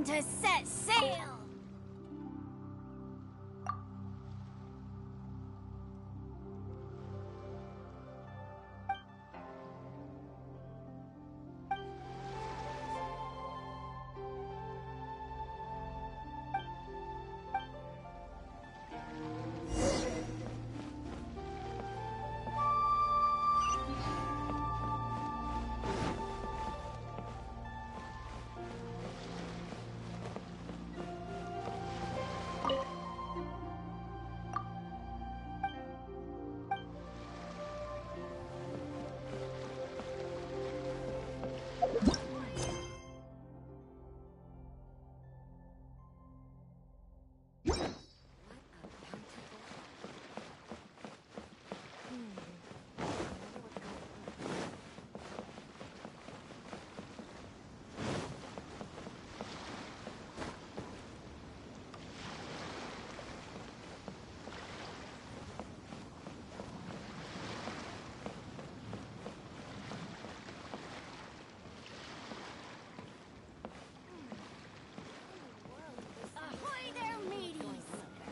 Time to set sail!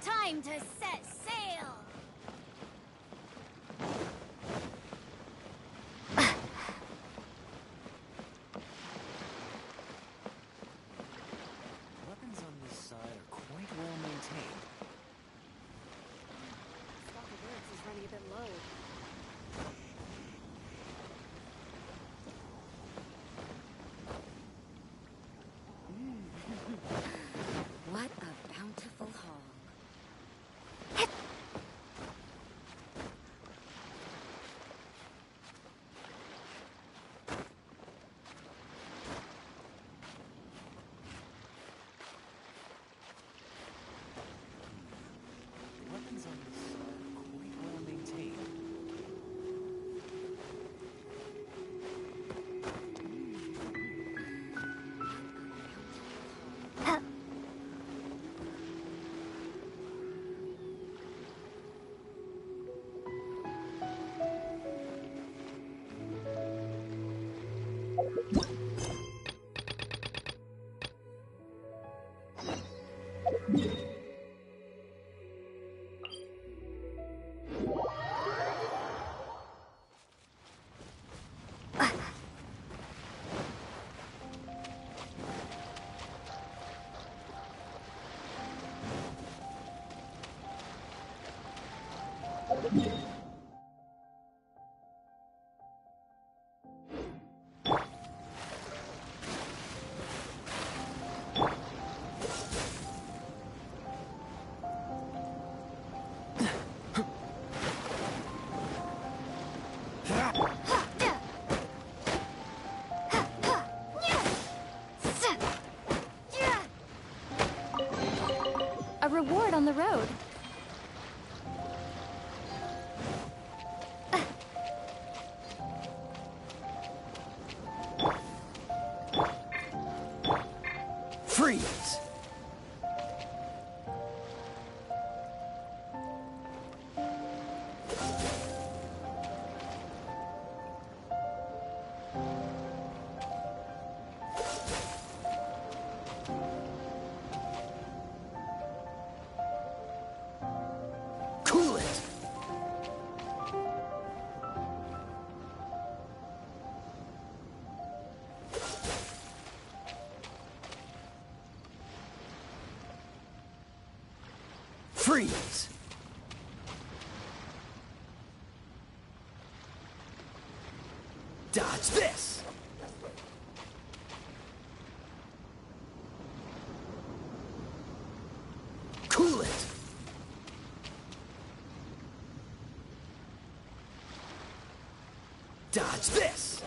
Time to set sail! Weapons on this side are quite well maintained. Stock of barracks is running a bit low. What a bountiful haul. Weapons on this side are quite well maintained. A reward on the road. Freeze! Cool it! Freeze! Dodge this! Cool it! Dodge this!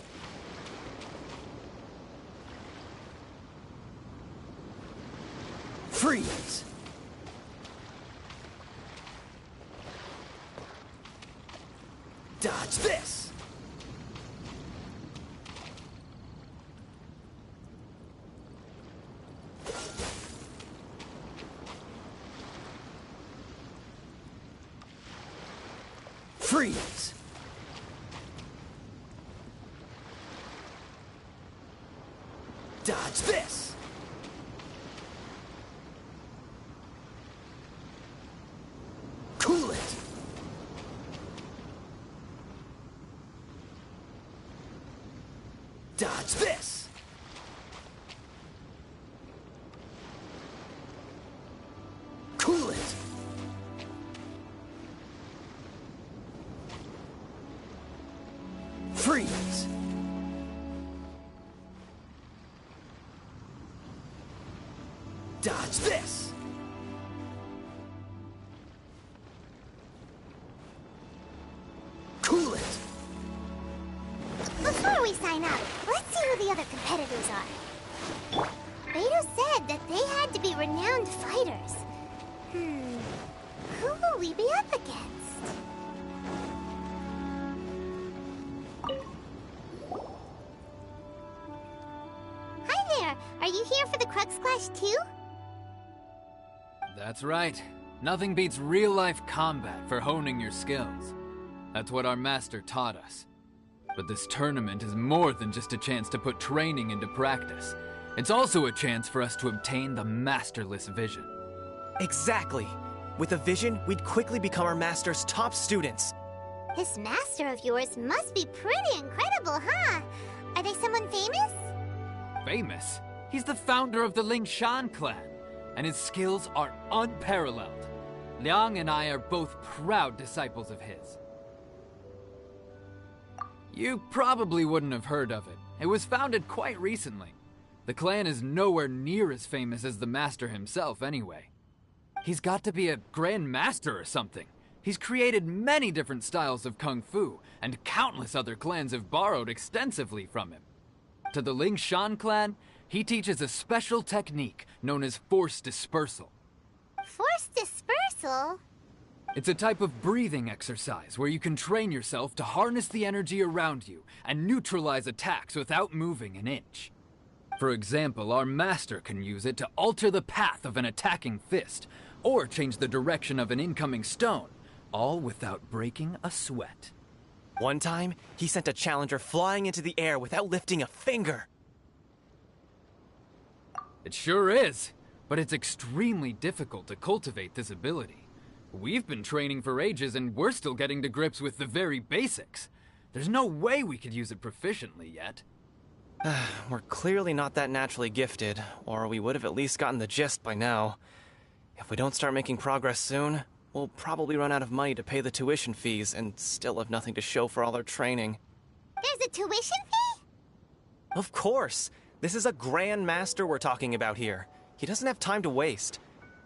Freeze! Dodge this! Freeze! Dodge this! Dodge this! Cool it! Freeze! Dodge this! Cool it! Before we sign up, let's see who the other competitors are. Beto said that they had to be renowned fighters. Who will we be up against? Hi there! Are you here for the Crux Clash too? That's right. Nothing beats real-life combat for honing your skills. That's what our master taught us. But this tournament is more than just a chance to put training into practice. It's also a chance for us to obtain the masterless vision. Exactly. With a vision, we'd quickly become our master's top students. This master of yours must be pretty incredible, huh? Are they someone famous? Famous? He's the founder of the Lingshan clan, and his skills are unparalleled. Liang and I are both proud disciples of his. You probably wouldn't have heard of it. It was founded quite recently. The clan is nowhere near as famous as the master himself anyway. He's got to be a grand master or something. He's created many different styles of kung fu, and countless other clans have borrowed extensively from him. To the Lingshan clan, he teaches a special technique known as force dispersal. Force dispersal? It's a type of breathing exercise where you can train yourself to harness the energy around you and neutralize attacks without moving an inch. For example, our master can use it to alter the path of an attacking fist, or change the direction of an incoming stone, all without breaking a sweat. One time, he sent a challenger flying into the air without lifting a finger. It sure is, but it's extremely difficult to cultivate this ability. We've been training for ages and we're still getting to grips with the very basics. There's no way we could use it proficiently yet. We're clearly not that naturally gifted, or we would have at least gotten the gist by now. If we don't start making progress soon, we'll probably run out of money to pay the tuition fees and still have nothing to show for all our training. There's a tuition fee? Of course! This is a Grand Master we're talking about here. He doesn't have time to waste.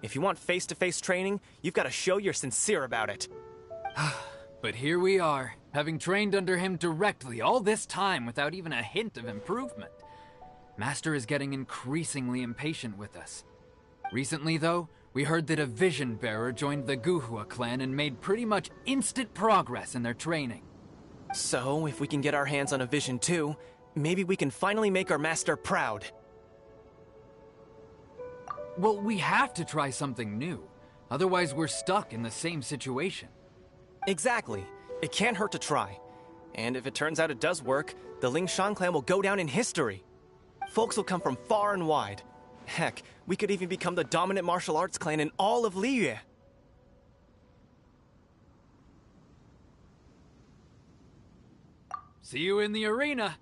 If you want face-to-face training, you've got to show you're sincere about it. But here we are, having trained under him directly all this time without even a hint of improvement. Master is getting increasingly impatient with us. Recently, though, we heard that a vision bearer joined the Guhua clan and made pretty much instant progress in their training. So, if we can get our hands on a vision too, maybe we can finally make our master proud. Well, we have to try something new. Otherwise, we're stuck in the same situation. Exactly. It can't hurt to try. And if it turns out it does work, the Lingshan clan will go down in history. Folks will come from far and wide. Heck, we could even become the dominant martial arts clan in all of Liyue. See you in the arena!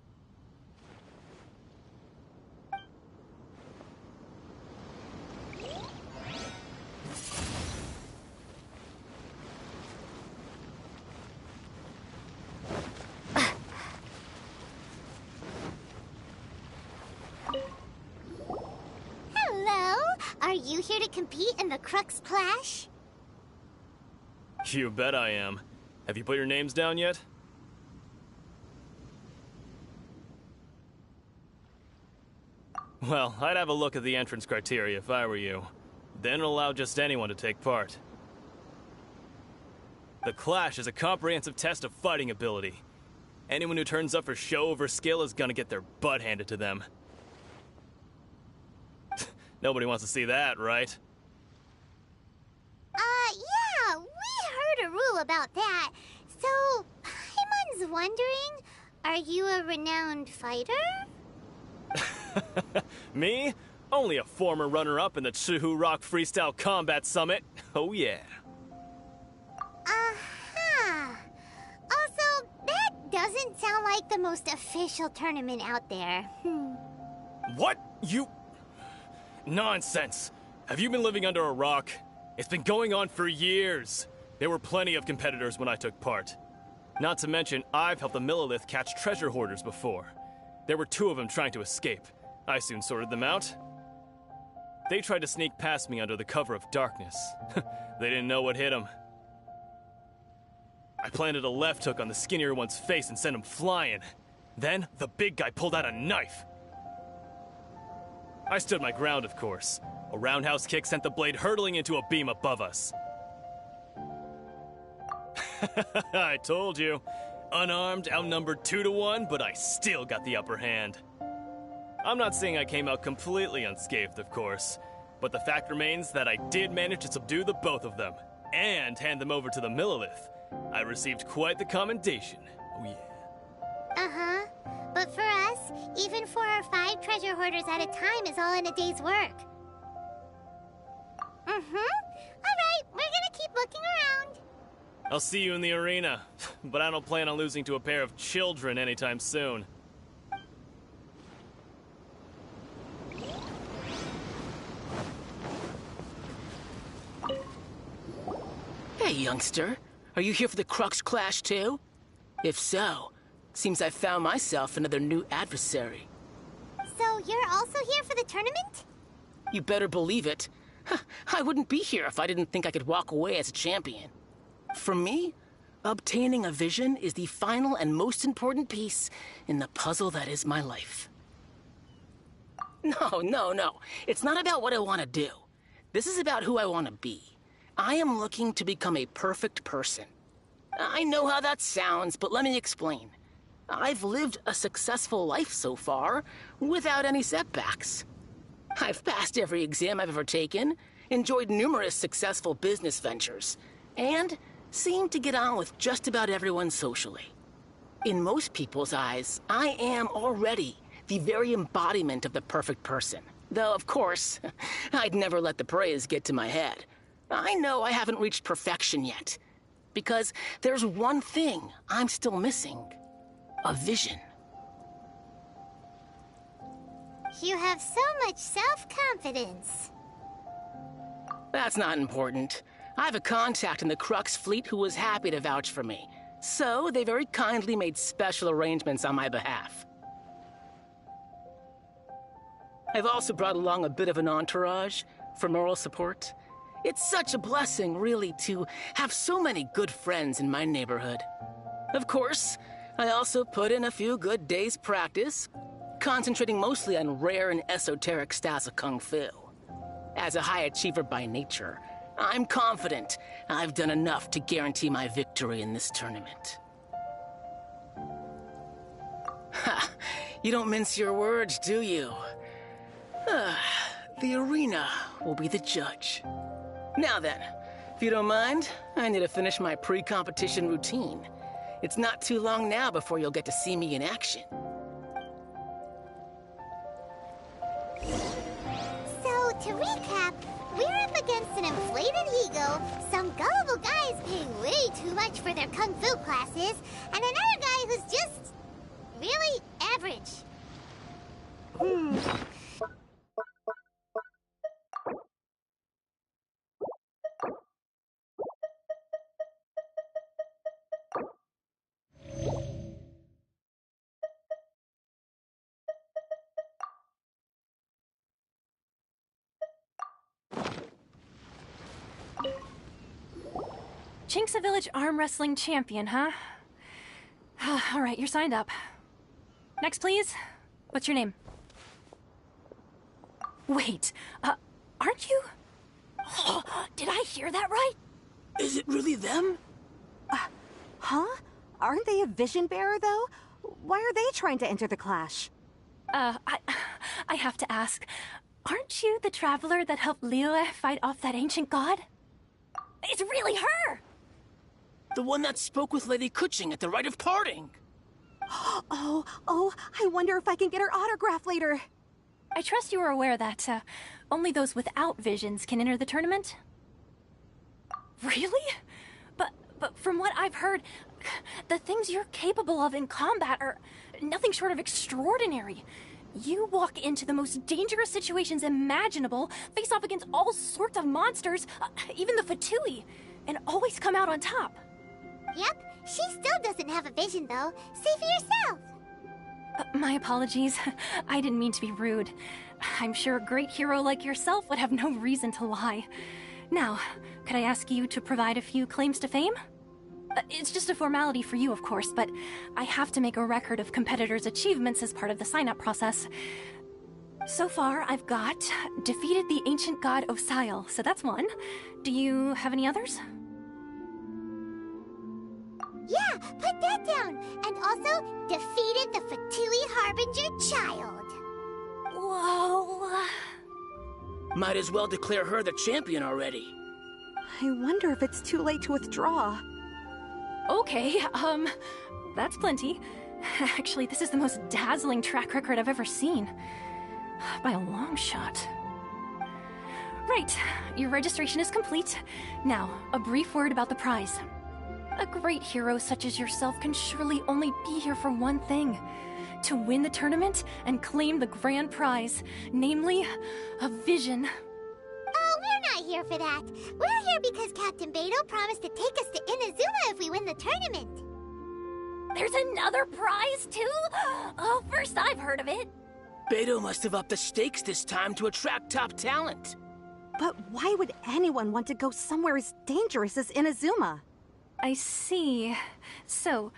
Are you here to compete in the Crux Clash? You bet I am. Have you put your names down yet? Well, I'd have a look at the entrance criteria if I were you. Then allow just anyone to take part. The Clash is a comprehensive test of fighting ability. Anyone who turns up for show over skill is gonna get their butt handed to them. Nobody wants to see that, right? Yeah, we heard a rule about that. So, Paimon's wondering, are you a renowned fighter? Me? Only a former runner-up in the Chihu Rock Freestyle Combat Summit. Oh yeah. Uh-huh. Also, that doesn't sound like the most official tournament out there. What? You... Nonsense. Have you been living under a rock? It's been going on for years. There were plenty of competitors when I took part. Not to mention, I've helped the Millilith catch treasure hoarders before. There were 2 of them trying to escape. I soon sorted them out. They tried to sneak past me under the cover of darkness. They didn't know what hit them. I planted a left hook on the skinnier one's face and sent him flying. Then, the big guy pulled out a knife. I stood my ground, of course. A roundhouse kick sent the blade hurtling into a beam above us. I told you. Unarmed, outnumbered 2 to 1, but I still got the upper hand. I'm not saying I came out completely unscathed, of course, but the fact remains that I did manage to subdue the both of them, and hand them over to the Millilith. I received quite the commendation. Oh yeah. Uh-huh. But for us, even 4 or 5 treasure hoarders at a time is all in a day's work. Alright, we're gonna keep looking around. I'll see you in the arena, but I don't plan on losing to a pair of children anytime soon. Hey, youngster. Are you here for the Crux Clash, too? If so, seems I found myself another new adversary. So you're also here for the tournament? You better believe it. I wouldn't be here if I didn't think I could walk away as a champion. For me, obtaining a vision is the final and most important piece in the puzzle that is my life. No. It's not about what I want to do. This is about who I want to be. I am looking to become a perfect person. I know how that sounds, but let me explain. I've lived a successful life so far, without any setbacks. I've passed every exam I've ever taken, enjoyed numerous successful business ventures, and seem to get on with just about everyone socially. In most people's eyes, I am already the very embodiment of the perfect person. Though, of course, I'd never let the praise get to my head. I know I haven't reached perfection yet, because there's one thing I'm still missing. A vision. You have so much self-confidence. That's not important. I have a contact in the Crux fleet who was happy to vouch for me. So, they very kindly made special arrangements on my behalf. I've also brought along a bit of an entourage for moral support. It's such a blessing, really, to have so many good friends in my neighborhood. Of course, I also put in a few good days' practice, concentrating mostly on rare and esoteric styles of Kung Fu. As a high achiever by nature, I'm confident I've done enough to guarantee my victory in this tournament. Ha! You don't mince your words, do you? The arena will be the judge. Now then, if you don't mind, I need to finish my pre-competition routine. It's not too long now before you'll get to see me in action. So, to recap, we're up against an inflated ego, some gullible guys paying way too much for their kung fu classes, and another guy who's just really average. Chink's a village arm wrestling champion, huh? All right, you're signed up. Next, please. What's your name? Wait, aren't you? Oh, did I hear that right? Is it really them? Huh? Aren't they a vision bearer, though? Why are they trying to enter the clash? I have to ask, aren't you the traveler that helped Liyue fight off that ancient god? It's really her! The one that spoke with Lady Kuching at the rite of parting. Oh, I wonder if I can get her autograph later. I trust you are aware that, only those without visions can enter the tournament? Really? But from what I've heard, Look, the things you're capable of in combat are nothing short of extraordinary. You walk into the most dangerous situations imaginable, face off against all sorts of monsters, even the Fatui, and always come out on top. Yep, she still doesn't have a vision, though. Say for yourself. My apologies. I didn't mean to be rude. I'm sure a great hero like yourself would have no reason to lie. Now, could I ask you to provide a few claims to fame? It's just a formality for you, of course, but I have to make a record of competitors' achievements as part of the sign-up process. So far, I've got defeated the ancient god Osial, so that's one. Do you have any others? Yeah, put that down. And also, defeated the Fatui Harbinger child. Whoa. Might as well declare her the champion already. I wonder if it's too late to withdraw. Okay, that's plenty. Actually, this is the most dazzling track record I've ever seen. By a long shot. Right, your registration is complete. Now, a brief word about the prize. A great hero such as yourself can surely only be here for one thing. To win the tournament and claim the grand prize, namely, a vision. Oh, we're not here for that. We're here because Captain Beto promised to take us to Inazuma if we win the tournament. There's another prize, too? Oh, first I've heard of it. Beto must have upped the stakes this time to attract top talent. But why would anyone want to go somewhere as dangerous as Inazuma? I see. So,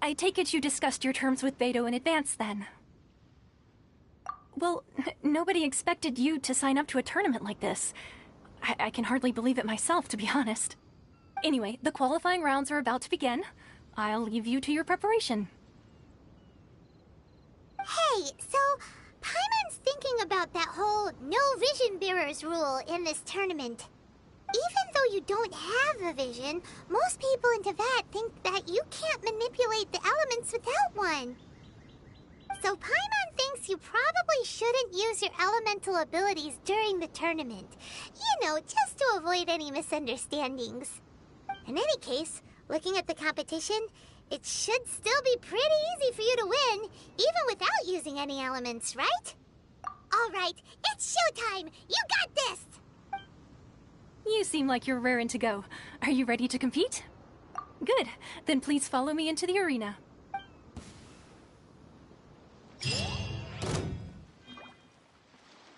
I take it you discussed your terms with Beto in advance, then? Well, nobody expected you to sign up to a tournament like this. I can hardly believe it myself, to be honest. Anyway, the qualifying rounds are about to begin. I'll leave you to your preparation. Hey, so Paimon's thinking about that whole no vision bearers rule in this tournament. Even though you don't have a vision, most people in Teyvat think that you can't manipulate the elements without one. So Paimon thinks you probably shouldn't use your elemental abilities during the tournament. You know, just to avoid any misunderstandings. In any case, looking at the competition, it should still be pretty easy for you to win, even without using any elements, right? All right, it's showtime! You got this! You seem like you're raring to go. Are you ready to compete? Good. Then please follow me into the arena.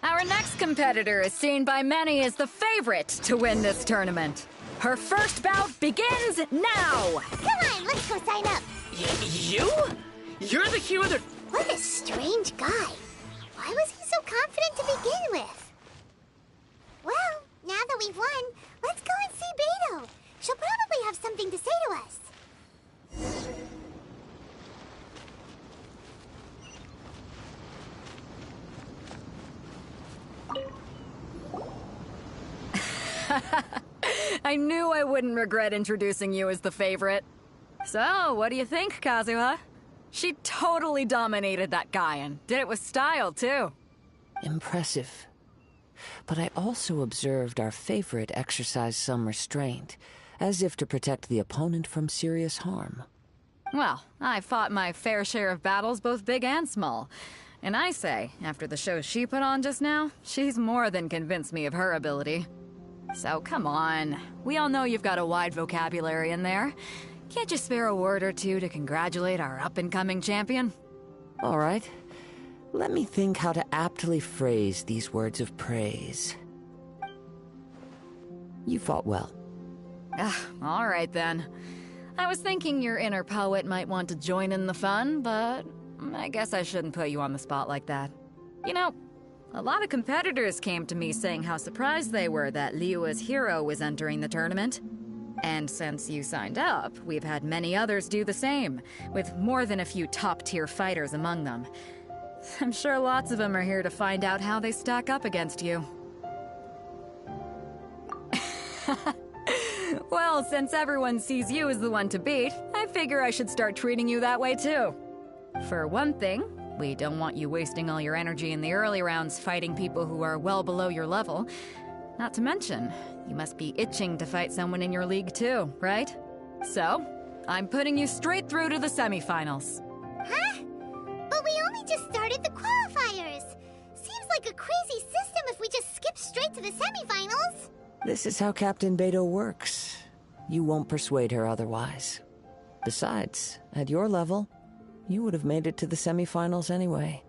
Our next competitor is seen by many as the favorite to win this tournament. Her first bout begins now! Come on, let's go sign up! You? You're the hero that... What a strange guy. Why was he so confident to begin with? Well, now that we've won, let's go and see Beto. She'll probably have something to say to us. I knew I wouldn't regret introducing you as the favorite. So, what do you think, Kazuha? She totally dominated that guy and did it with style, too. Impressive. But I also observed our favorite exercise some restraint, as if to protect the opponent from serious harm. Well, I fought my fair share of battles, both big and small. And I say, after the show she put on just now, she's more than convinced me of her ability. So come on, we all know you've got a wide vocabulary in there. Can't you spare a word or two to congratulate our up-and-coming champion? All right. Let me think how to aptly phrase these words of praise. You fought well. All right then. I was thinking your inner poet might want to join in the fun, but I guess I shouldn't put you on the spot like that. You know, a lot of competitors came to me saying how surprised they were that Liyue's hero was entering the tournament. And since you signed up, we've had many others do the same, with more than a few top-tier fighters among them. I'm sure lots of them are here to find out how they stack up against you. Well, since everyone sees you as the one to beat, I figure I should start treating you that way too. For one thing, we don't want you wasting all your energy in the early rounds fighting people who are well below your level. Not to mention, you must be itching to fight someone in your league too, right? So, I'm putting you straight through to the semifinals. Huh? But we only just started the qualifiers. Seems like a crazy system if we just skip straight to the semifinals. This is how Captain Beto works. You won't persuade her otherwise. Besides, at your level, you would have made it to the semifinals anyway.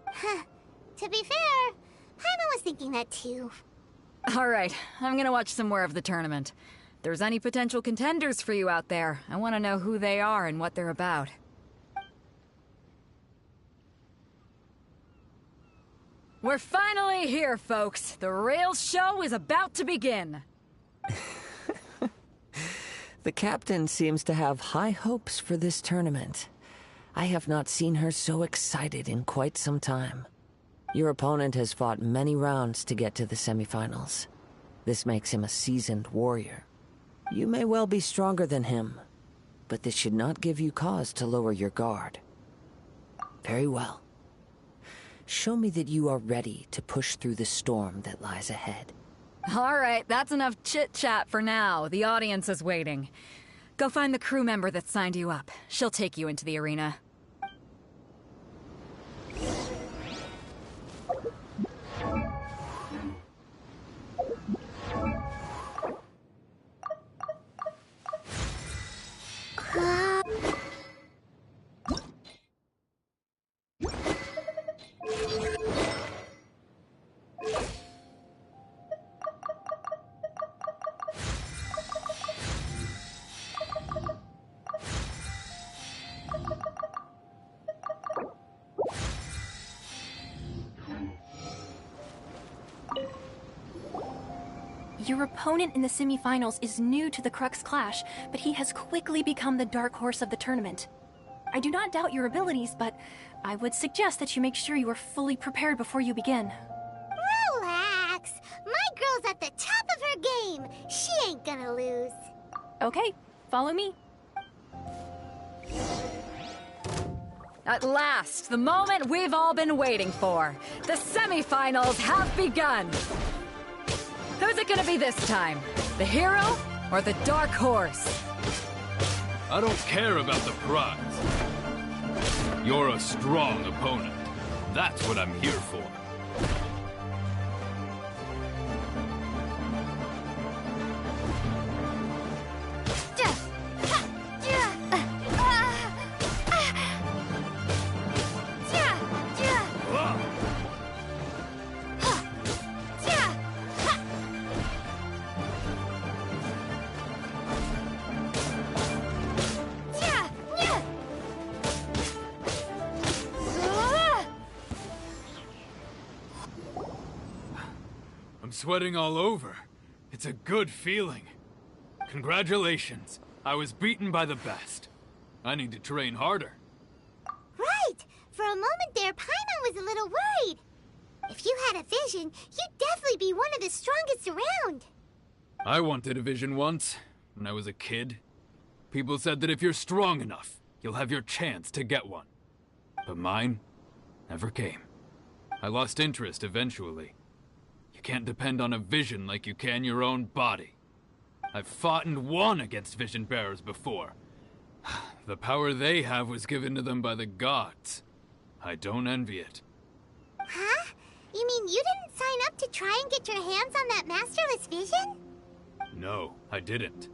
Huh. To be fair, Paimon was thinking that too. Alright, I'm gonna watch some more of the tournament. If there's any potential contenders for you out there, I want to know who they are and what they're about. We're finally here, folks. The real show is about to begin. The captain seems to have high hopes for this tournament. I have not seen her so excited in quite some time. Your opponent has fought many rounds to get to the semifinals. This makes him a seasoned warrior. You may well be stronger than him, but this should not give you cause to lower your guard. Very well. Show me that you are ready to push through the storm that lies ahead. Alright, that's enough chit-chat for now. The audience is waiting. Go find the crew member that signed you up. She'll take you into the arena. Your opponent in the semifinals is new to the Crux Clash, but he has quickly become the dark horse of the tournament. I do not doubt your abilities, but I would suggest that you make sure you are fully prepared before you begin. Relax. My girl's at the top of her game. She ain't gonna lose. Okay, follow me. At last, the moment we've all been waiting for. The semifinals have begun. Who's it gonna be this time? The hero or the dark horse? I don't care about the prize. You're a strong opponent. That's what I'm here for. Sweating all over. It's a good feeling. Congratulations. I was beaten by the best. I need to train harder. Right! For a moment there, Paimon was a little worried. If you had a vision, you'd definitely be one of the strongest around. I wanted a vision once, when I was a kid. People said that if you're strong enough, you'll have your chance to get one. But mine never came. I lost interest eventually. You can't depend on a vision like you can your own body. I've fought and won against vision bearers before. The power they have was given to them by the gods. I don't envy it. Huh? You mean you didn't sign up to try and get your hands on that masterless vision? No, I didn't.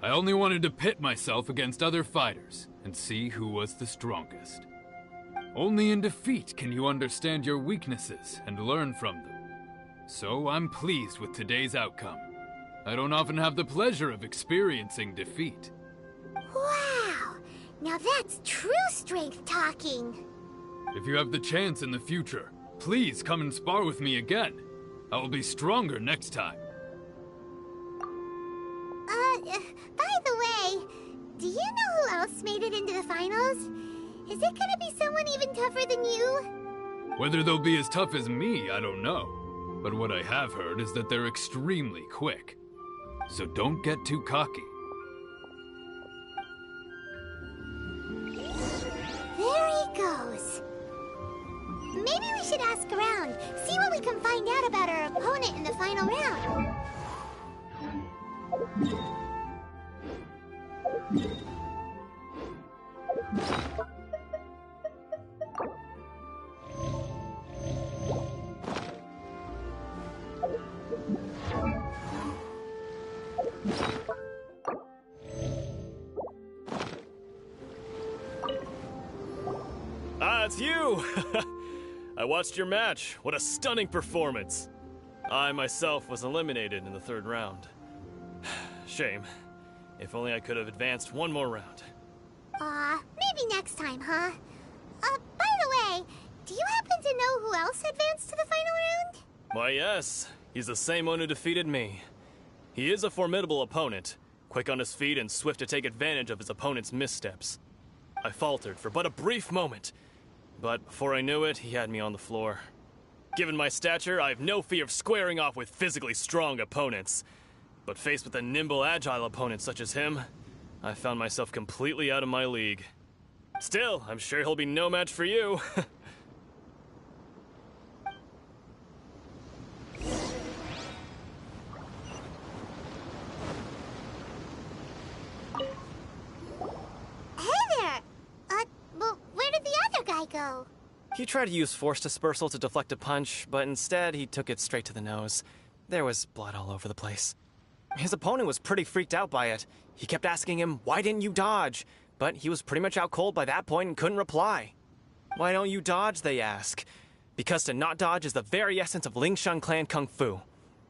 I only wanted to pit myself against other fighters and see who was the strongest. Only in defeat can you understand your weaknesses and learn from them. So I'm pleased with today's outcome. I don't often have the pleasure of experiencing defeat. Wow! Now that's true strength talking. If you have the chance in the future, please come and spar with me again. I will be stronger next time. By the way, do you know who else made it into the finals? Is it gonna be someone even tougher than you? Whether they'll be as tough as me, I don't know. But what I have heard is that they're extremely quick. So don't get too cocky. There he goes. Maybe we should ask around, see what we can find out about our opponent in the final round. it's you! I watched your match. What a stunning performance. I myself was eliminated in the third round. Shame. If only I could have advanced one more round. Maybe next time, huh? By the way, do you happen to know who else advanced to the final round? Why, yes. He's the same one who defeated me. He is a formidable opponent, quick on his feet and swift to take advantage of his opponent's missteps. I faltered for but a brief moment, but before I knew it, he had me on the floor. Given my stature, I have no fear of squaring off with physically strong opponents. But faced with a nimble, agile opponent such as him, I found myself completely out of my league. Still, I'm sure he'll be no match for you. Hey there! Well, where did the other guy go? He tried to use force dispersal to deflect a punch, but instead he took it straight to the nose. There was blood all over the place. His opponent was pretty freaked out by it. He kept asking him, "Why didn't you dodge?" But he was pretty much out cold by that point and couldn't reply. "Why don't you dodge?" they ask. Because to not dodge is the very essence of Lingshan clan kung fu.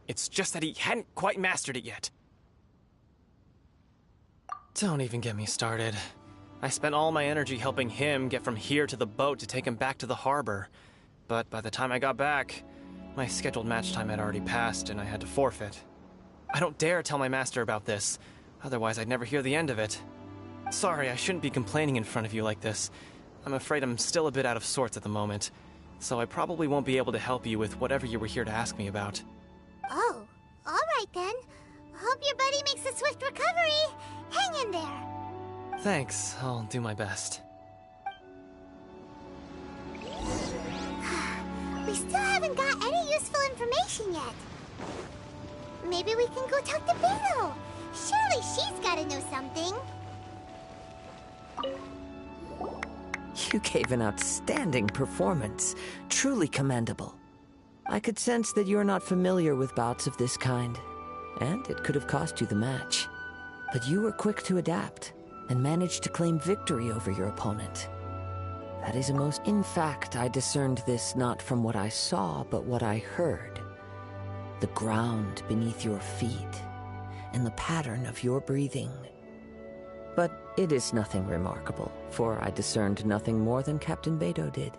It's just that he hadn't quite mastered it yet. Don't even get me started. I spent all my energy helping him get from here to the boat to take him back to the harbor. But by the time I got back, my scheduled match time had already passed and I had to forfeit. I don't dare tell my master about this, otherwise I'd never hear the end of it. Sorry, I shouldn't be complaining in front of you like this. I'm afraid I'm still a bit out of sorts at the moment, so I probably won't be able to help you with whatever you were here to ask me about. Oh, alright then. Hope your buddy makes a swift recovery. Hang in there. Thanks, I'll do my best. We still haven't got any useful information yet. Maybe we can go talk to Beto. Surely she's gotta know something. You gave an outstanding performance. Truly commendable. I could sense that you're not familiar with bouts of this kind, and it could have cost you the match. But you were quick to adapt, and managed to claim victory over your opponent. That is a most... In fact, I discerned this not from what I saw, but what I heard. The ground beneath your feet, and the pattern of your breathing. But it is nothing remarkable, for I discerned nothing more than Captain Beto did.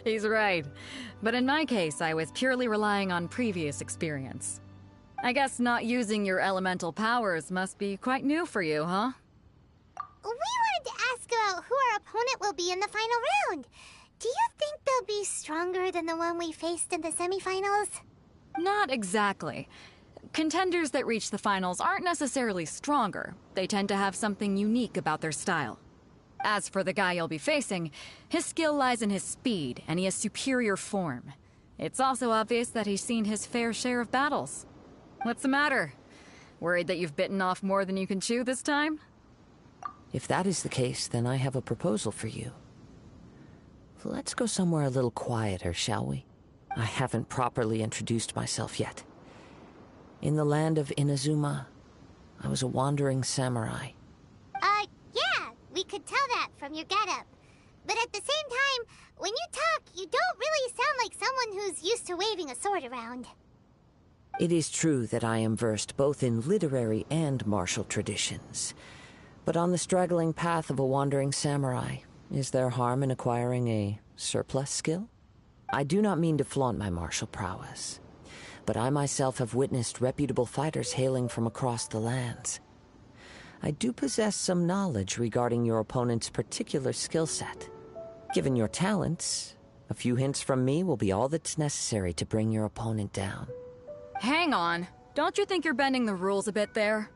He's right. But in my case, I was purely relying on previous experience. I guess not using your elemental powers must be quite new for you, huh? We wanted to ask about who our opponent will be in the final round. Do you think they'll be stronger than the one we faced in the semifinals? Not exactly. Contenders that reach the finals aren't necessarily stronger. They tend to have something unique about their style. As for the guy you'll be facing, his skill lies in his speed, and he has superior form. It's also obvious that he's seen his fair share of battles. What's the matter? Worried that you've bitten off more than you can chew this time? If that is the case, then I have a proposal for you. Let's go somewhere a little quieter, shall we? I haven't properly introduced myself yet. In the land of Inazuma, I was a wandering samurai. Yeah, we could tell that from your getup. But at the same time, when you talk, you don't really sound like someone who's used to waving a sword around. It is true that I am versed both in literary and martial traditions. But on the straggling path of a wandering samurai, is there harm in acquiring a surplus skill? I do not mean to flaunt my martial prowess, but I myself have witnessed reputable fighters hailing from across the lands. I do possess some knowledge regarding your opponent's particular skill set. Given your talents, a few hints from me will be all that's necessary to bring your opponent down. Hang on. Don't you think you're bending the rules a bit there?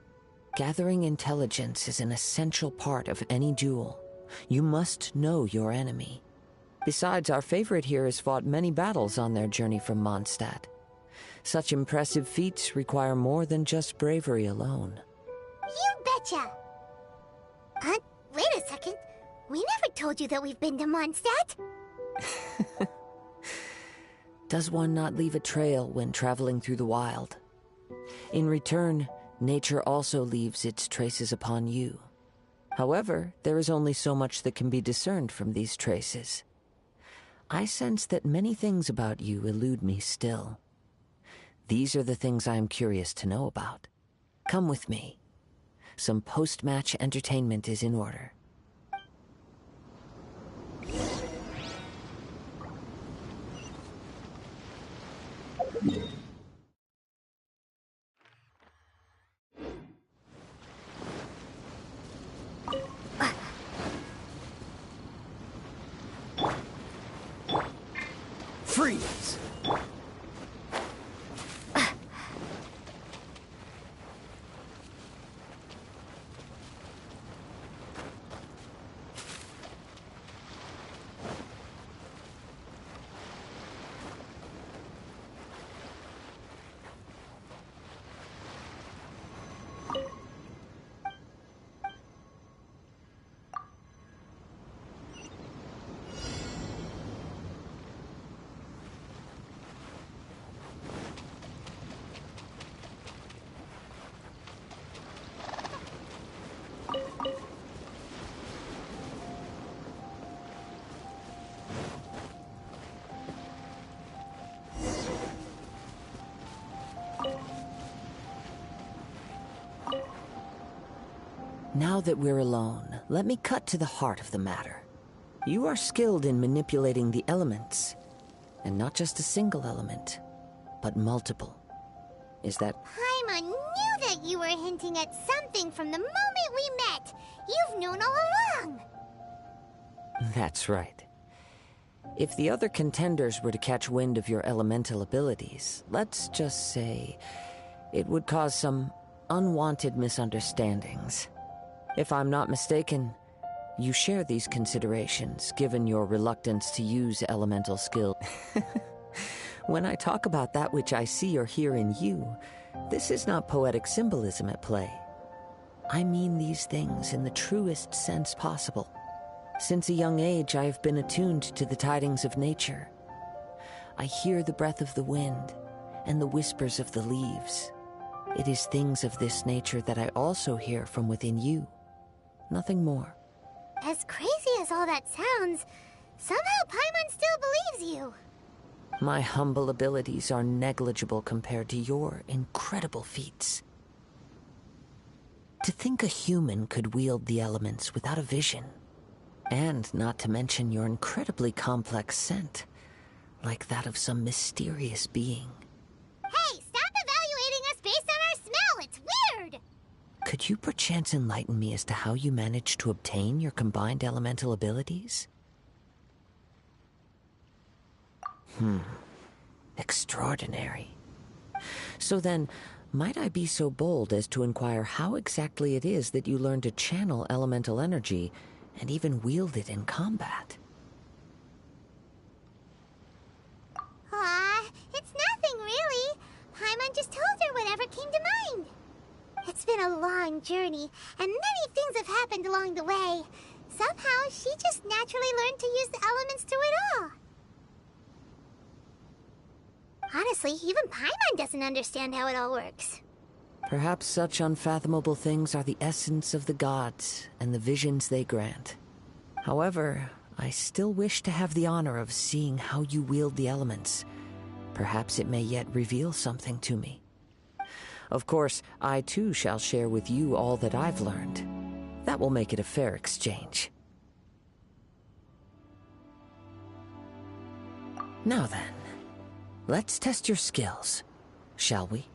Gathering intelligence is an essential part of any duel. You must know your enemy. Besides, our favorite here has fought many battles on their journey from Mondstadt. Such impressive feats require more than just bravery alone. You betcha! Wait a second. We never told you that we've been to Mondstadt. Does one not leave a trail when traveling through the wild? In return, nature also leaves its traces upon you. However, there is only so much that can be discerned from these traces. I sense that many things about you elude me still. These are the things I am curious to know about. Come with me. Some post-match entertainment is in order. Freeze! Now that we're alone, let me cut to the heart of the matter. You are skilled in manipulating the elements, and not just a single element, but multiple. Is that... Paimon knew that you were hinting at something from the moment we met. You've known all along. That's right. If the other contenders were to catch wind of your elemental abilities, let's just say it would cause some unwanted misunderstandings. If I'm not mistaken, you share these considerations, given your reluctance to use elemental skill. When I talk about that which I see or hear in you, this is not poetic symbolism at play. I mean these things in the truest sense possible. Since a young age, I have been attuned to the tidings of nature. I hear the breath of the wind and the whispers of the leaves. It is things of this nature that I also hear from within you. Nothing more. As crazy as all that sounds, somehow Paimon still believes you. My humble abilities are negligible compared to your incredible feats. To think a human could wield the elements without a vision, and not to mention your incredibly complex scent, like that of some mysterious being. Hey, stop evaluating us based on our smell! It's weird! Could you perchance enlighten me as to how you managed to obtain your combined elemental abilities? Extraordinary. So then, might I be so bold as to inquire how exactly it is that you learned to channel elemental energy and even wield it in combat? Aw, it's nothing really. Paimon just told her whatever came to mind. It's been a long journey, and many things have happened along the way. Somehow, she just naturally learned to use the elements through it all. Honestly, even Paimon doesn't understand how it all works. Perhaps such unfathomable things are the essence of the gods and the visions they grant. However, I still wish to have the honor of seeing how you wield the elements. Perhaps it may yet reveal something to me. Of course, I too shall share with you all that I've learned. That will make it a fair exchange. Now then, let's test your skills, shall we?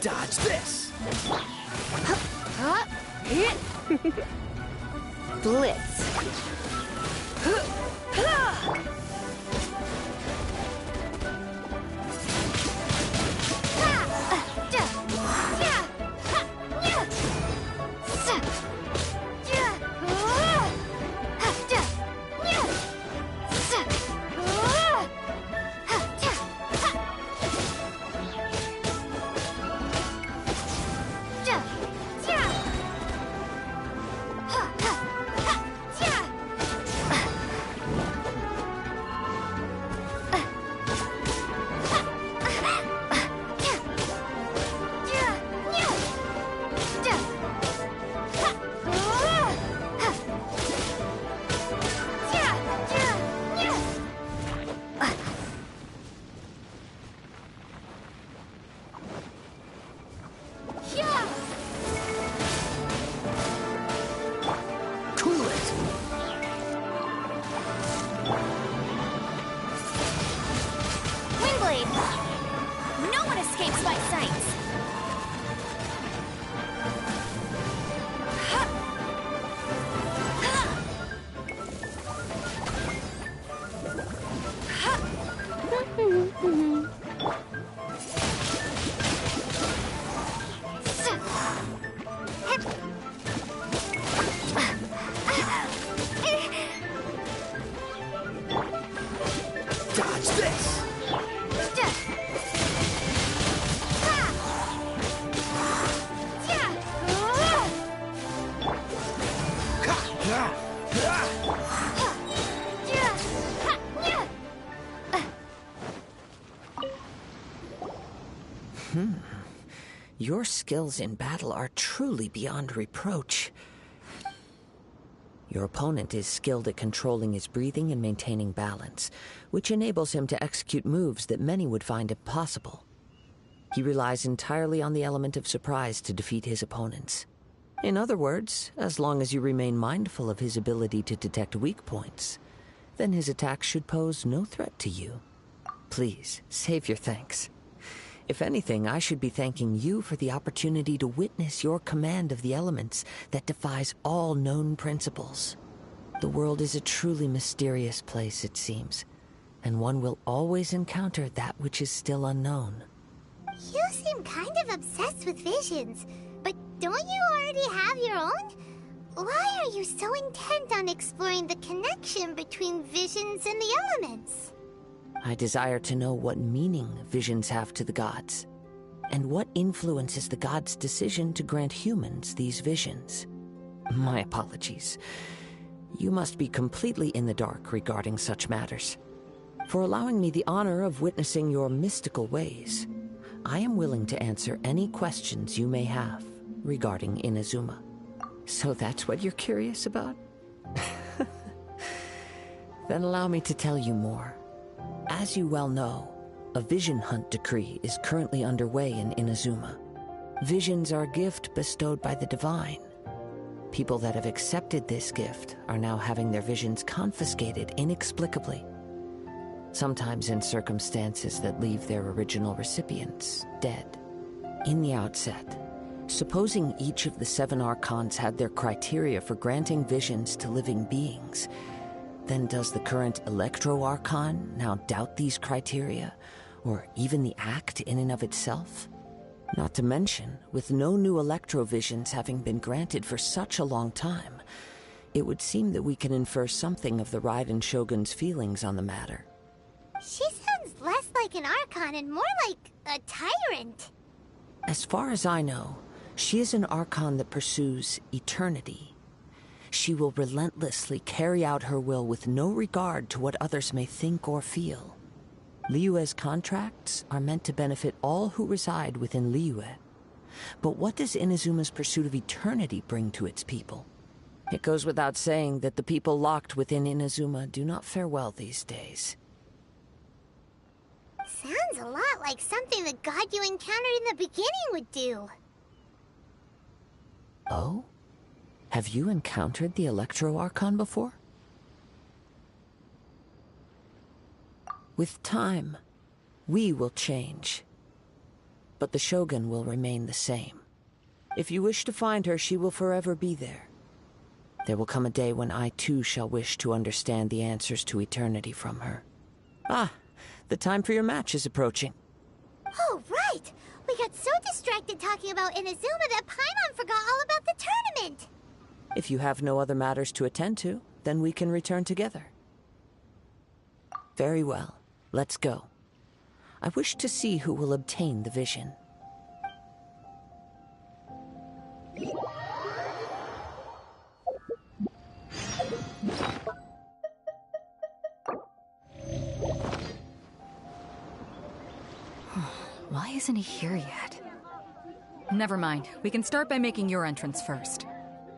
Dodge this! Blitz. Your skills in battle are truly beyond reproach. Your opponent is skilled at controlling his breathing and maintaining balance, which enables him to execute moves that many would find impossible. He relies entirely on the element of surprise to defeat his opponents. In other words, as long as you remain mindful of his ability to detect weak points, then his attacks should pose no threat to you. Please, save your thanks. If anything, I should be thanking you for the opportunity to witness your command of the elements that defies all known principles. The world is a truly mysterious place, it seems, and one will always encounter that which is still unknown. You seem kind of obsessed with visions, but don't you already have your own? Why are you so intent on exploring the connection between visions and the elements? I desire to know what meaning visions have to the gods, and what influences the gods' decision to grant humans these visions. My apologies. You must be completely in the dark regarding such matters. For allowing me the honor of witnessing your mystical ways, I am willing to answer any questions you may have regarding Inazuma. So that's what you're curious about? Then allow me to tell you more. As you well know, a vision hunt decree is currently underway in Inazuma. Visions are a gift bestowed by the divine. People that have accepted this gift are now having their visions confiscated inexplicably, sometimes in circumstances that leave their original recipients dead. In the outset, supposing each of the 7 archons had their criteria for granting visions to living beings, then does the current Electro-Archon now doubt these criteria, or even the act in and of itself? Not to mention, with no new Electro-Visions having been granted for such a long time, it would seem that we can infer something of the Raiden Shogun's feelings on the matter. She sounds less like an Archon and more like a tyrant. As far as I know, she is an Archon that pursues eternity. She will relentlessly carry out her will with no regard to what others may think or feel. Liyue's contracts are meant to benefit all who reside within Liyue. But what does Inazuma's pursuit of eternity bring to its people? It goes without saying that the people locked within Inazuma do not fare well these days. Sounds a lot like something the god you encountered in the beginning would do. Oh? Have you encountered the Electro-Archon before? With time, we will change. But the Shogun will remain the same. If you wish to find her, she will forever be there. There will come a day when I too shall wish to understand the answers to eternity from her. Ah, the time for your match is approaching. Oh, right! We got so distracted talking about Inazuma that Paimon forgot all about the tournament! If you have no other matters to attend to, then we can return together. Very well. Let's go. I wish to see who will obtain the vision. Why isn't he here yet? Never mind. We can start by making your entrance first.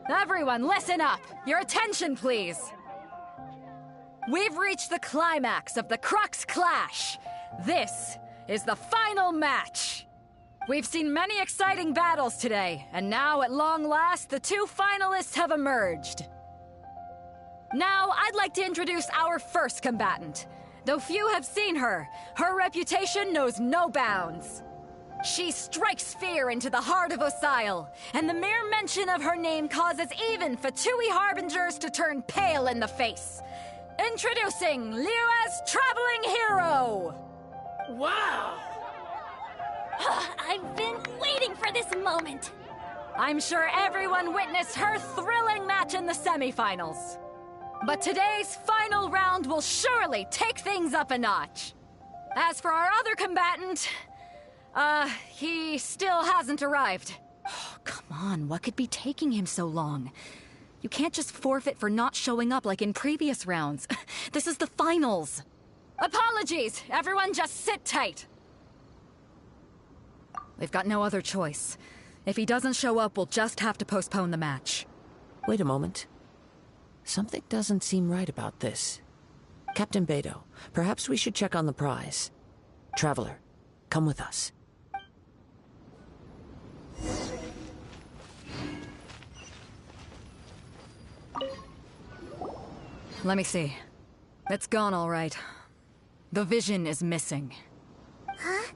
Everyone, listen up! Your attention, please! We've reached the climax of the Crux Clash! This is the final match! We've seen many exciting battles today, and now, at long last, the 2 finalists have emerged. Now, I'd like to introduce our first combatant. Though few have seen her, her reputation knows no bounds. She strikes fear into the heart of Osile, and the mere mention of her name causes even Fatui Harbingers to turn pale in the face. Introducing Liyue's traveling hero! Wow! I've been waiting for this moment. I'm sure everyone witnessed her thrilling match in the semifinals. But today's final round will surely take things up a notch. As for our other combatant, he still hasn't arrived. Oh, come on, what could be taking him so long? You can't just forfeit for not showing up like in previous rounds. This is the finals. Apologies, everyone just sit tight. We've got no other choice. If he doesn't show up, we'll just have to postpone the match. Wait a moment. Something doesn't seem right about this. Captain Beto, perhaps we should check on the prize. Traveler, come with us. Let me see. It's gone all right. The vision is missing. Huh?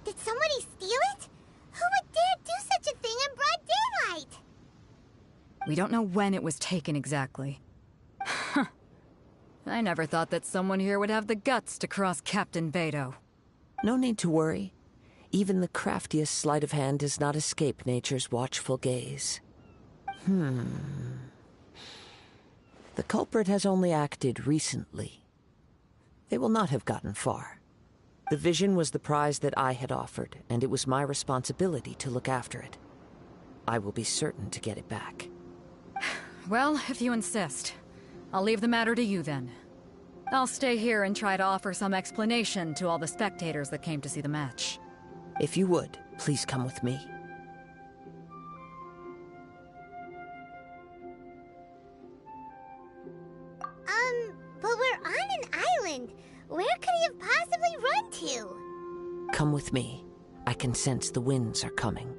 Did somebody steal it? Who would dare do such a thing in broad daylight? We don't know when it was taken exactly. I never thought that someone here would have the guts to cross Captain Beto. No need to worry. Even the craftiest sleight of hand does not escape nature's watchful gaze. The culprit has only acted recently. They will not have gotten far. The vision was the prize that I had offered, and it was my responsibility to look after it. I will be certain to get it back. Well, if you insist. I'll leave the matter to you then. I'll stay here and try to offer some explanation to all the spectators that came to see the match. If you would, please come with me. But we're on an island. Where could he have possibly run to? Come with me. I can sense the winds are coming.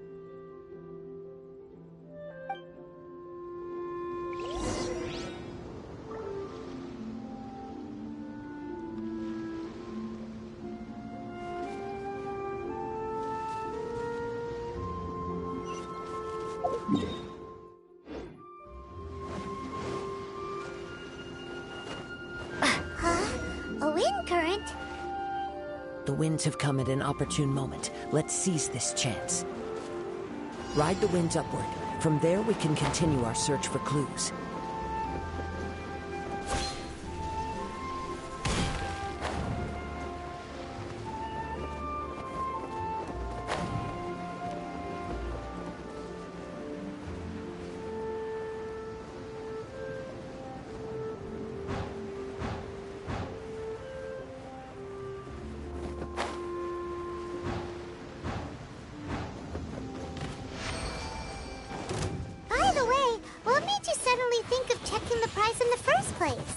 A wind current? The winds have come at an opportune moment. Let's seize this chance. Ride the winds upward. From there, we can continue our search for clues. By the way, what made you suddenly think of checking the prize in the first place?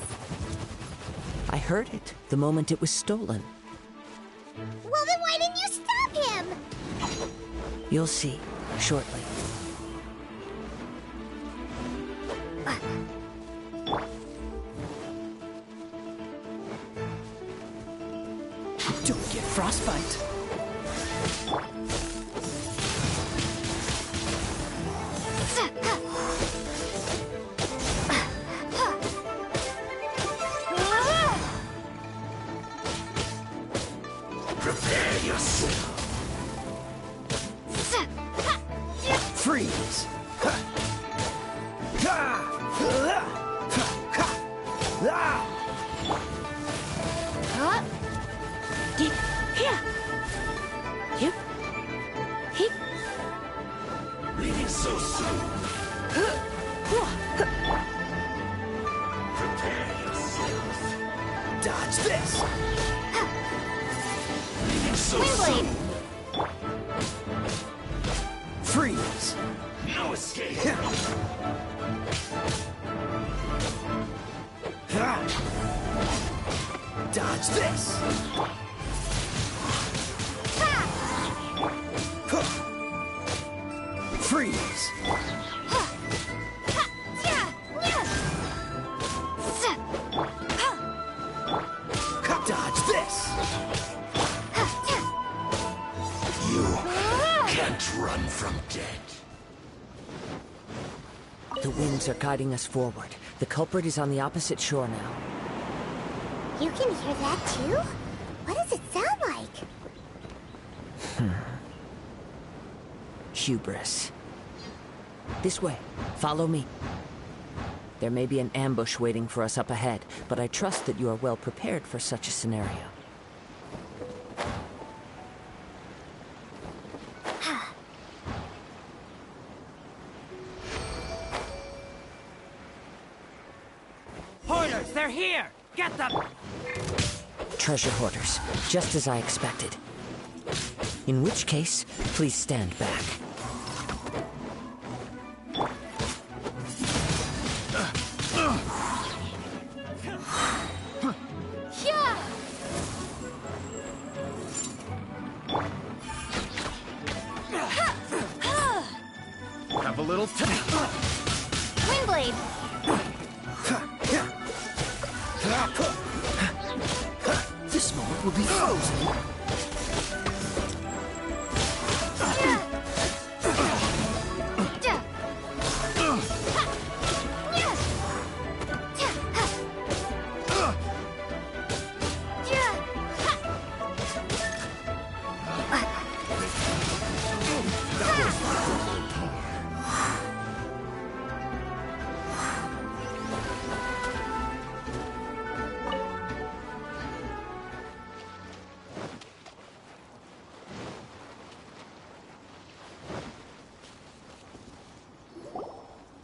I heard it the moment it was stolen. Well, then why didn't you stop him? You'll see shortly. Don't get frostbite. Prepare yourself. Freeze. Leaving so soon. Prepare yourself. Dodge this. Leaving so soon. Freeze. No escape. Dodge this. Freeze. Dodge this. You can't run from death. The winds are guiding us forward. The culprit is on the opposite shore now. You can hear that too? What does it sound like? Hubris. This way. Follow me. There may be an ambush waiting for us up ahead, but I trust that you are well prepared for such a scenario. Hoarders, they're here! Get them! Treasure hoarders, just as I expected. In which case, please stand back. Have a little Windblade! This moment will be frozen.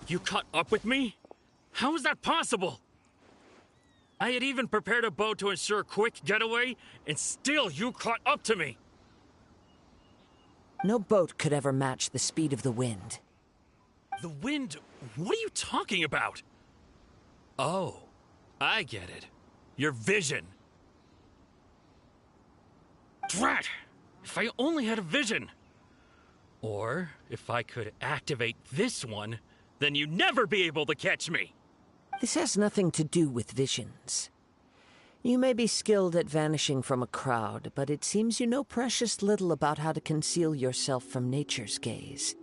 You caught up with me? How is that possible? I had even prepared a boat to ensure a quick getaway, and still you caught up to me! No boat could ever match the speed of the wind. The wind? What are you talking about? Oh, I get it. Your vision. Drat! If I only had a vision! Or, if I could activate this one, then you'd never be able to catch me! This has nothing to do with visions. You may be skilled at vanishing from a crowd, but it seems you know precious little about how to conceal yourself from nature's gaze.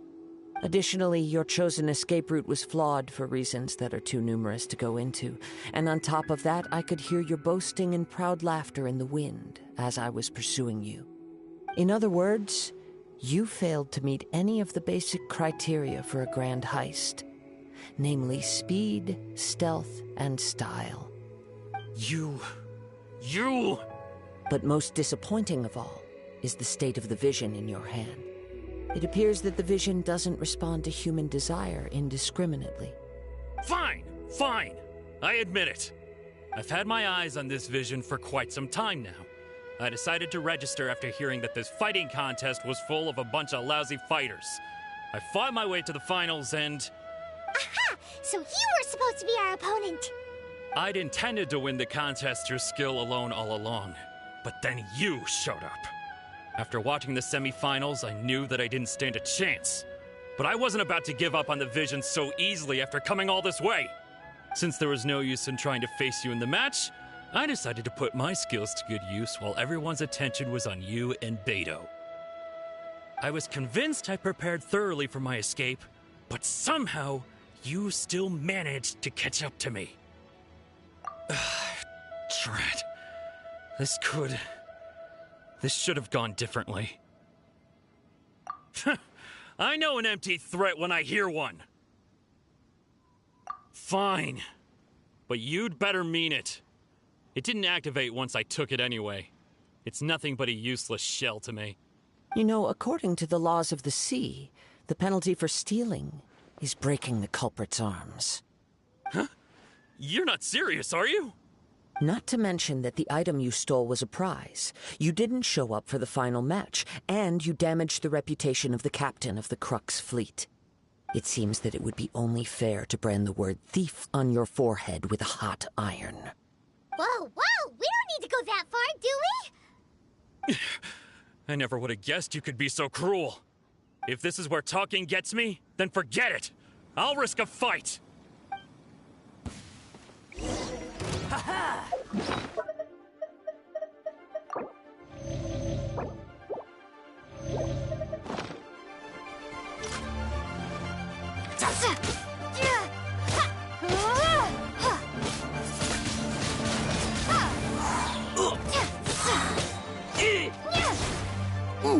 Additionally, your chosen escape route was flawed for reasons that are too numerous to go into, and on top of that, I could hear your boasting and proud laughter in the wind as I was pursuing you. In other words, you failed to meet any of the basic criteria for a grand heist, namely speed, stealth, and style. You... But most disappointing of all is the state of the vision in your hand. It appears that the vision doesn't respond to human desire indiscriminately. Fine! I admit it. I've had my eyes on this vision for quite some time now. I decided to register after hearing that this fighting contest was full of a bunch of lousy fighters. I fought my way to the finals and... Aha! So you were supposed to be our opponent! I'd intended to win the contest through skill alone all along. But then you showed up. After watching the semifinals, I knew that I didn't stand a chance. But I wasn't about to give up on the vision so easily after coming all this way. Since there was no use in trying to face you in the match, I decided to put my skills to good use while everyone's attention was on you and Beto. I was convinced I prepared thoroughly for my escape, but somehow you still managed to catch up to me. Drat. This should have gone differently. I know an empty threat when I hear one. Fine. But you'd better mean it. It didn't activate once I took it anyway. It's nothing but a useless shell to me. You know, according to the laws of the sea, the penalty for stealing is breaking the culprit's arms. Huh? You're not serious, are you? Not to mention that the item you stole was a prize. You didn't show up for the final match, and you damaged the reputation of the captain of the Crux fleet. It seems that it would be only fair to brand the word thief on your forehead with a hot iron. Whoa! We don't need to go that far, do we? I never would have guessed you could be so cruel. If this is where talking gets me, then forget it. I'll risk a fight. Ha-ha!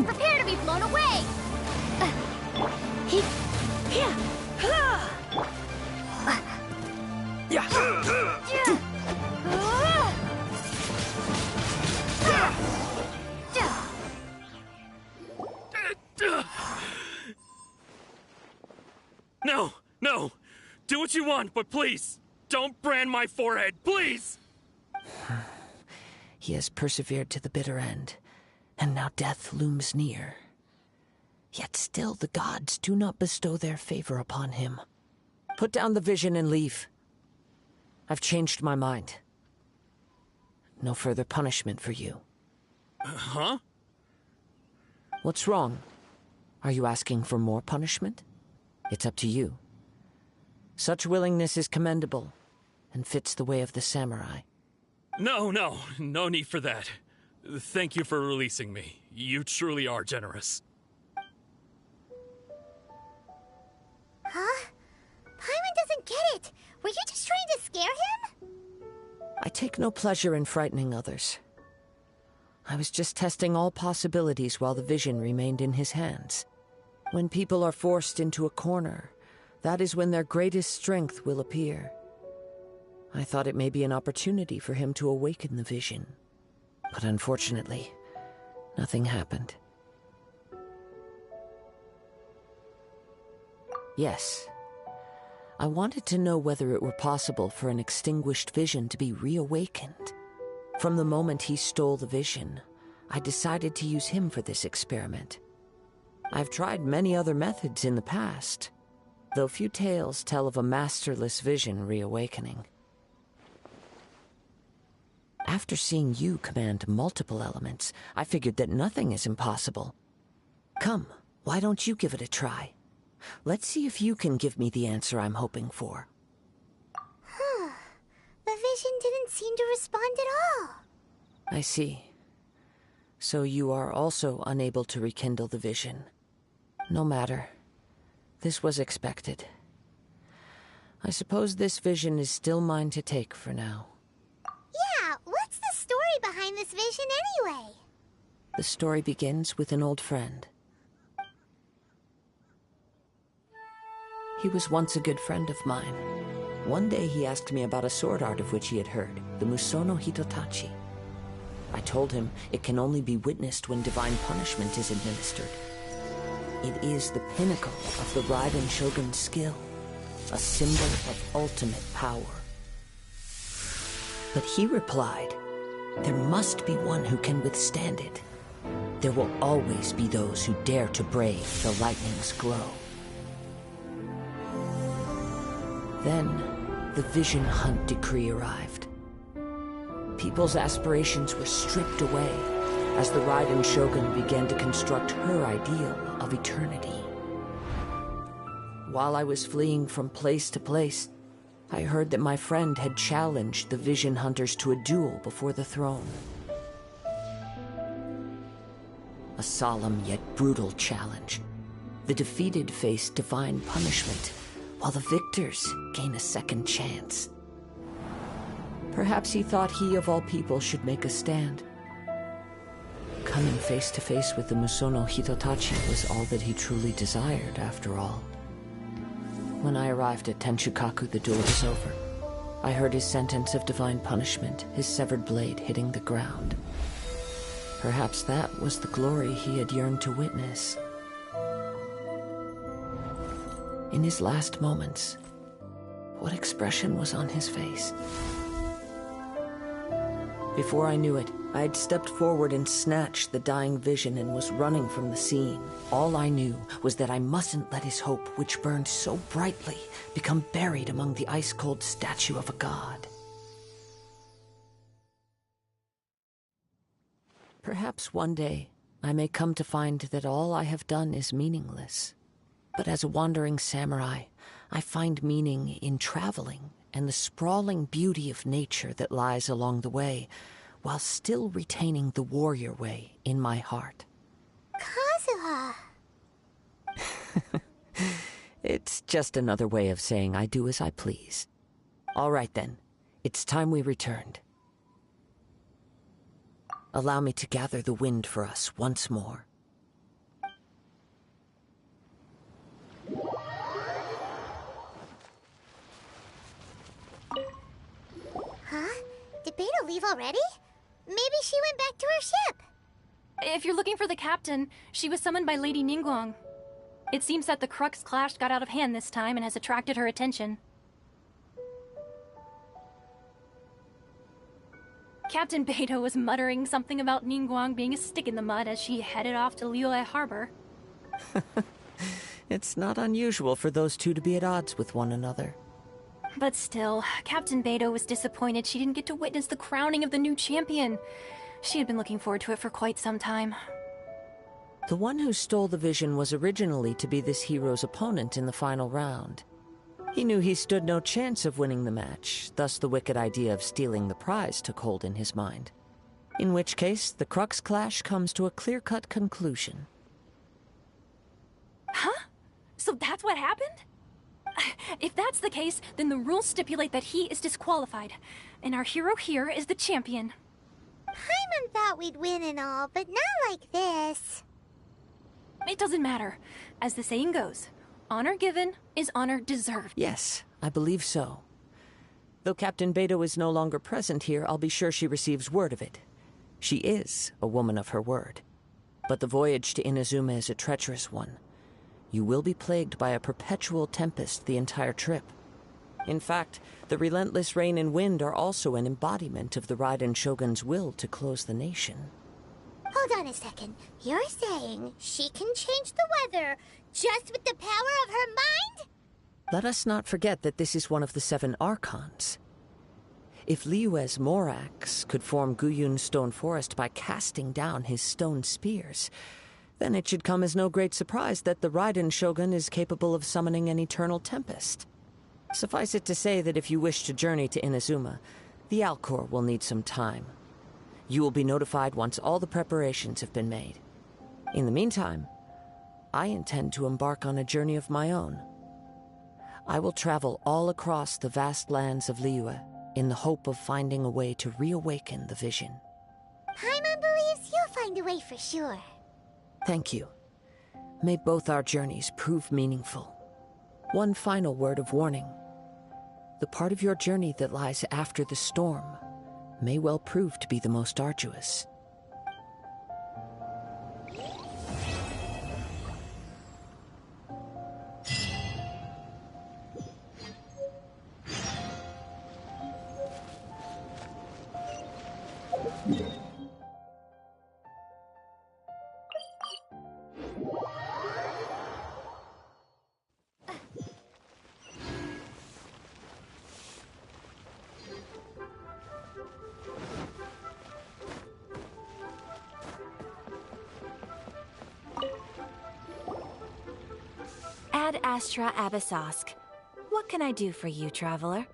Prepare to be blown away! No! Do what you want, but please, don't brand my forehead, please! He has persevered to the bitter end, and now death looms near. Yet still the gods do not bestow their favor upon him. Put down the vision and leave. I've changed my mind. No further punishment for you. Huh? What's wrong? Are you asking for more punishment? It's up to you. Such willingness is commendable, and fits the way of the samurai. No need for that. Thank you for releasing me. You truly are generous. Huh? Paimon doesn't get it. Were you just trying to scare him? I take no pleasure in frightening others. I was just testing all possibilities while the vision remained in his hands. When people are forced into a corner, that is when their greatest strength will appear. I thought it may be an opportunity for him to awaken the vision. But unfortunately, nothing happened. Yes. I wanted to know whether it were possible for an extinguished vision to be reawakened. From the moment he stole the vision, I decided to use him for this experiment. I've tried many other methods in the past, though few tales tell of a masterless vision reawakening. After seeing you command multiple elements, I figured that nothing is impossible. Come, why don't you give it a try? Let's see if you can give me the answer I'm hoping for. The vision didn't seem to respond at all. I see. So you are also unable to rekindle the vision. No matter. This was expected. I suppose this vision is still mine to take for now. Yeah, what's the story behind this vision anyway? The story begins with an old friend. He was once a good friend of mine. One day he asked me about a sword art of which he had heard, the Musono Hitotachi. I told him it can only be witnessed when divine punishment is administered. It is the pinnacle of the Raiden Shogun's skill, a symbol of ultimate power. But he replied, there must be one who can withstand it. There will always be those who dare to brave the lightning's glow. Then, the Vision Hunt decree arrived. People's aspirations were stripped away as the Raiden Shogun began to construct her ideal of eternity. While I was fleeing from place to place, I heard that my friend had challenged the Vision Hunters to a duel before the throne. A solemn yet brutal challenge. The defeated face divine punishment, while the victors gain a second chance. Perhaps he thought he of all people should make a stand. Coming face to face with the Musono Hitotachi was all that he truly desired, after all. When I arrived at Tenshukaku, the duel was over. I heard his sentence of divine punishment, his severed blade hitting the ground. Perhaps that was the glory he had yearned to witness. In his last moments, what expression was on his face? Before I knew it, I had stepped forward and snatched the dying vision and was running from the scene. All I knew was that I mustn't let his hope, which burned so brightly, become buried among the ice-cold statue of a god. Perhaps one day, I may come to find that all I have done is meaningless. But as a wandering samurai, I find meaning in traveling and the sprawling beauty of nature that lies along the way, while still retaining the warrior way in my heart. Kazuha! It's just another way of saying I do as I please. All right then, it's time we returned. Allow me to gather the wind for us once more. Huh? Did Beta leave already? Maybe she went back to her ship. If you're looking for the captain, she was summoned by Lady Ningguang. It seems that the Crux clash got out of hand this time and has attracted her attention. Captain Beidou was muttering something about Ningguang being a stick in the mud as she headed off to Liyue Harbor. It's not unusual for those two to be at odds with one another. But still, Captain Beidou was disappointed she didn't get to witness the crowning of the new champion. She had been looking forward to it for quite some time. The one who stole the vision was originally to be this hero's opponent in the final round. He knew he stood no chance of winning the match, thus the wicked idea of stealing the prize took hold in his mind. In which case, the Crux clash comes to a clear-cut conclusion. Huh? So that's what happened? If that's the case, then the rules stipulate that he is disqualified, and our hero here is the champion. Paimon thought we'd win and all, but not like this. It doesn't matter. As the saying goes, honor given is honor deserved. Yes, I believe so. Though Captain Beidou is no longer present here, I'll be sure she receives word of it. She is a woman of her word. But the voyage to Inazuma is a treacherous one. You will be plagued by a perpetual tempest the entire trip. In fact, the relentless rain and wind are also an embodiment of the Raiden Shogun's will to close the nation. Hold on a second. You're saying she can change the weather just with the power of her mind? Let us not forget that this is one of the 7 Archons. If Liyue's Morax could form Guyun's stone forest by casting down his stone spears, then it should come as no great surprise that the Raiden Shogun is capable of summoning an eternal tempest. Suffice it to say that if you wish to journey to Inazuma, the Alcor will need some time. You will be notified once all the preparations have been made. In the meantime, I intend to embark on a journey of my own. I will travel all across the vast lands of Liyue in the hope of finding a way to reawaken the vision. Paimon believes you'll find a way for sure. Thank you. May both our journeys prove meaningful. One final word of warning. The part of your journey that lies after the storm may well prove to be the most arduous. Ad Astra Abyssosk. What can I do for you, traveler?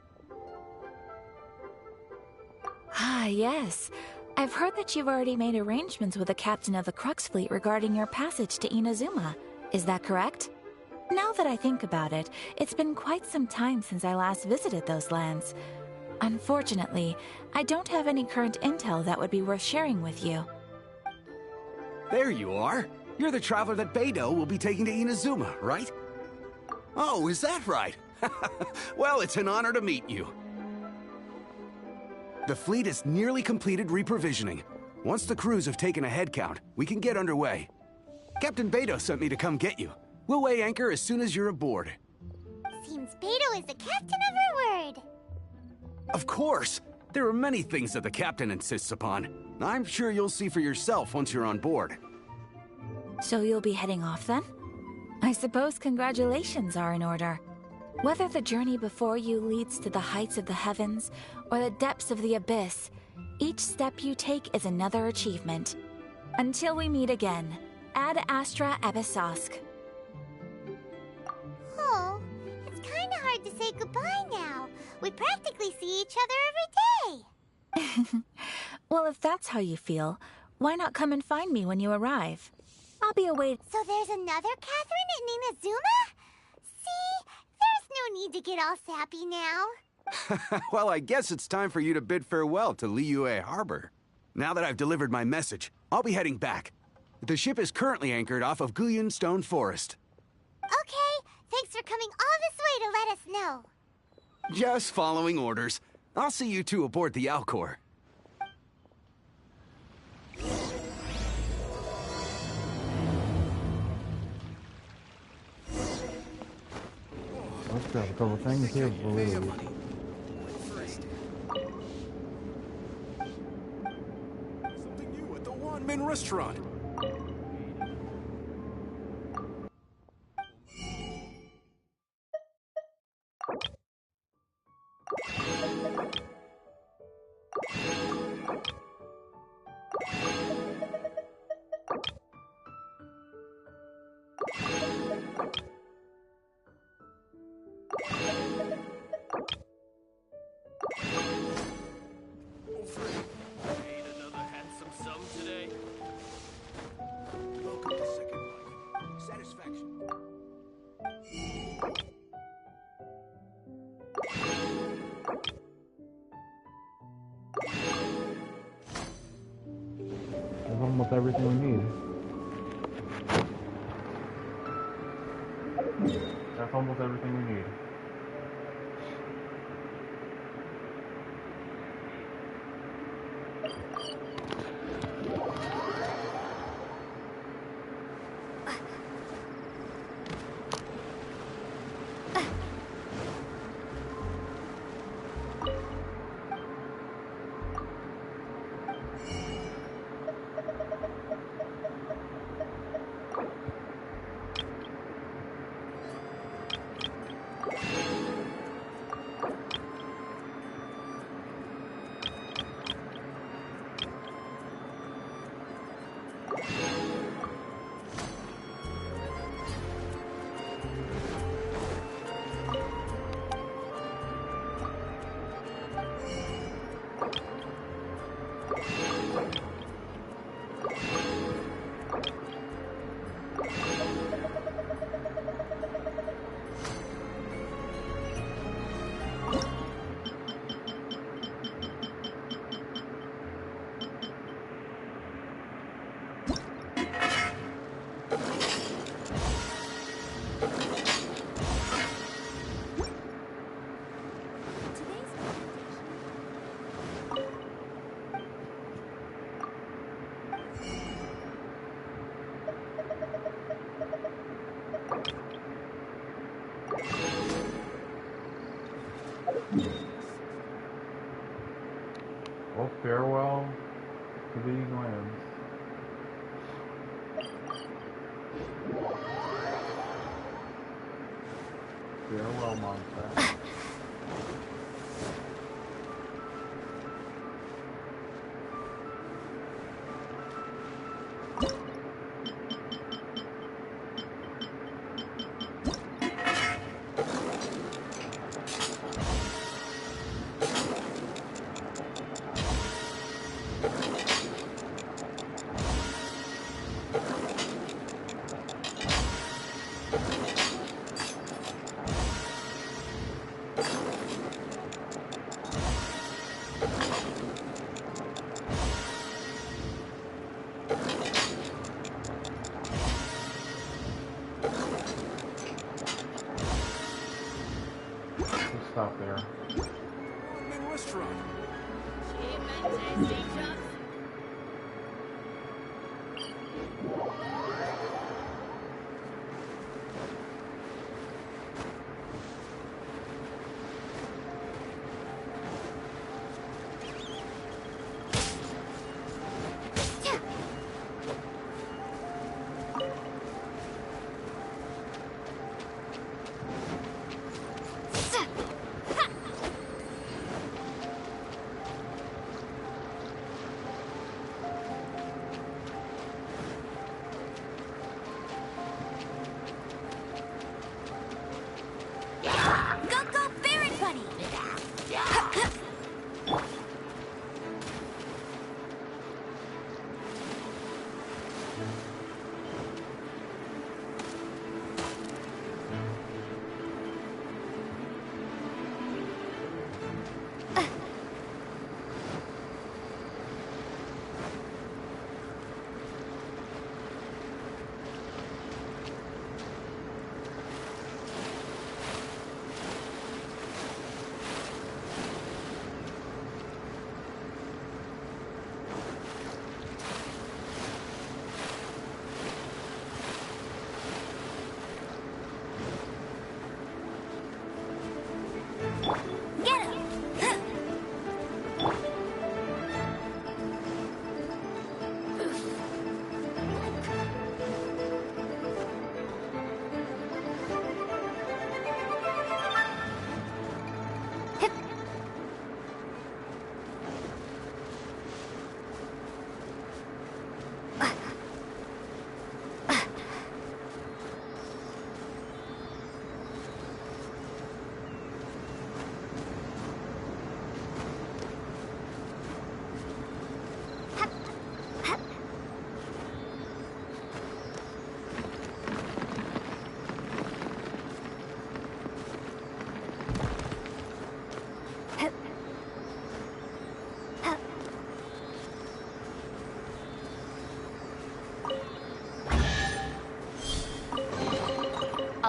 Ah, yes. I've heard that you've already made arrangements with the captain of the Crux fleet regarding your passage to Inazuma. Is that correct? Now that I think about it, it's been quite some time since I last visited those lands. Unfortunately, I don't have any current intel that would be worth sharing with you. There you are. You're the traveler that Beidou will be taking to Inazuma, right? Oh, is that right? Well, it's an honor to meet you. The fleet has nearly completed reprovisioning. Once the crews have taken a head count, we can get underway. Captain Beidou sent me to come get you. We'll weigh anchor as soon as you're aboard. Seems Beidou is the captain of her word. Of course! There are many things that the captain insists upon. I'm sure you'll see for yourself once you're on board. So you'll be heading off then? I suppose congratulations are in order. Whether the journey before you leads to the heights of the heavens or the depths of the abyss, each step you take is another achievement. Until we meet again, Ad Astra Abyssosk. Oh, it's kinda hard to say goodbye now. We practically see each other every day. Well, if that's how you feel, why not come and find me when you arrive? I'll be away. So there's another Catherine in Inazuma? See? There's no need to get all sappy now. Well, I guess it's time for you to bid farewell to Liyue Harbor. Now that I've delivered my message, I'll be heading back. The ship is currently anchored off of Guyun Stone Forest. Okay, thanks for coming all this way to let us know. Just following orders. I'll see you two aboard the Alcor. Let's grab a couple things here. restaurant. Made another handsome sum today. Welcome to Second Life. Satisfaction. That's almost everything we need. That's almost everything we need. Well, farewell to these lands. Farewell, monster. Stop there. One-man restaurant.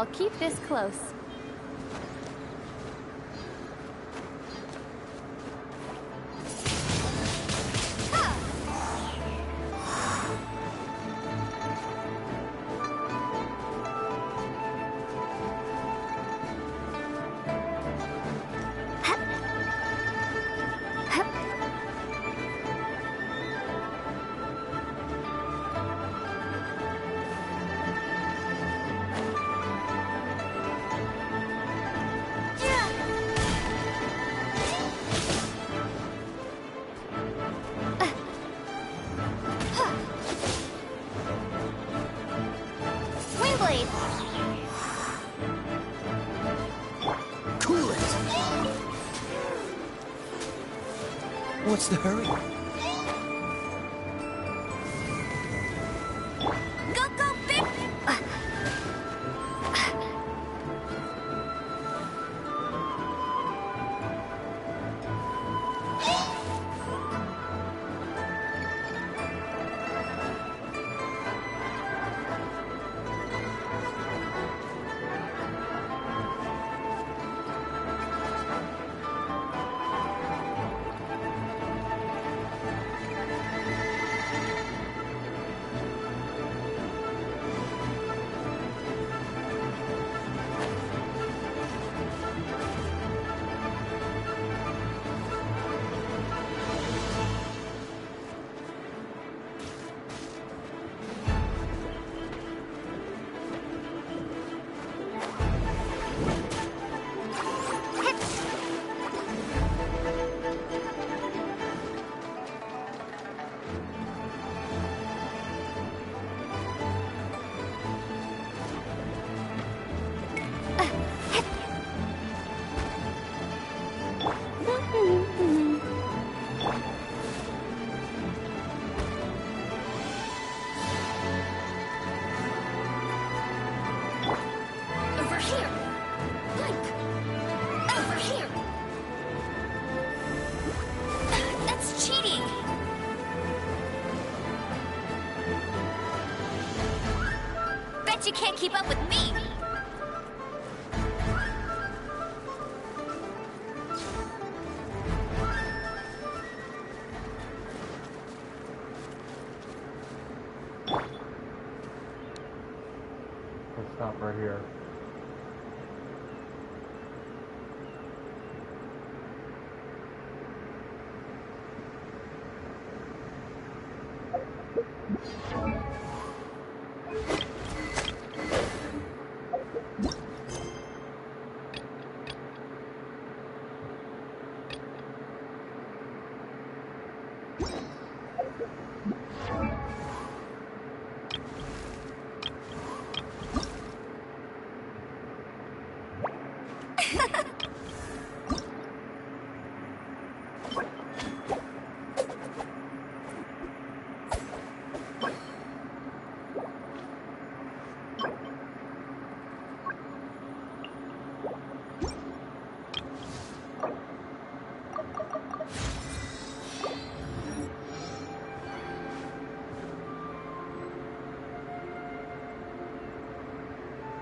I'll keep this close. What's the hurry? Go, go, big! You can't keep up with me! Let's stop right here.